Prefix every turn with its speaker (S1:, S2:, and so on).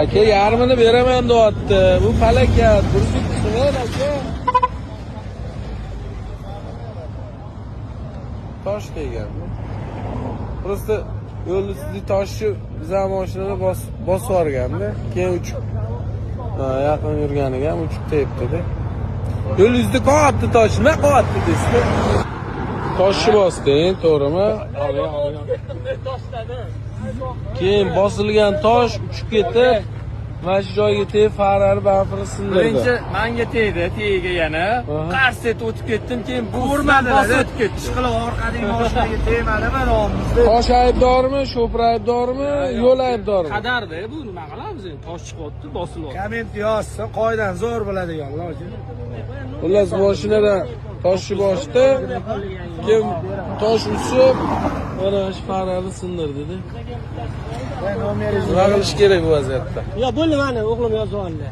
S1: aka yarmini beraman deyapti. Bu falakat. 170 so'm aka. Tosh kelgan. Prosta yo'l ustida toshni bizning mashinani bosib yuborganda, keyin uchib yaqin yurganiga ham uchib tepdi-da. Yo'l ustida qo'yapti toshni, nima qo'yapti desdi. Toshni bosding, to'g'rimi? Keyin bosilgan tosh uchib ketib, mana shu joyga tegib farani bafini sindirdi.
S2: Birinchi menga tegdi, tegiga yana. Qars etib o'tib ketdim, keyin bu urmadi, bosib o'tib ketdi.
S3: Ishqilib orqadagi mashinaga tegmadi mana omizda.
S1: Tosh aybdormi, sho'pir aybdormi, yo'l aybdormi?
S2: Qadarda bu nima qilamiz endi? Tosh chiqyapti, bosilyapti.
S3: Komment yozsa qoidan zo'r bo'ladiganlar hojam.
S1: Xullas mashinadan toshni bosdi, keyin tosh usib, mana shu farani sindirdi-da. Nima qilish kerak bu vaziyatda?
S3: Yo, bo'ldi mana o'g'lim yozib oldi.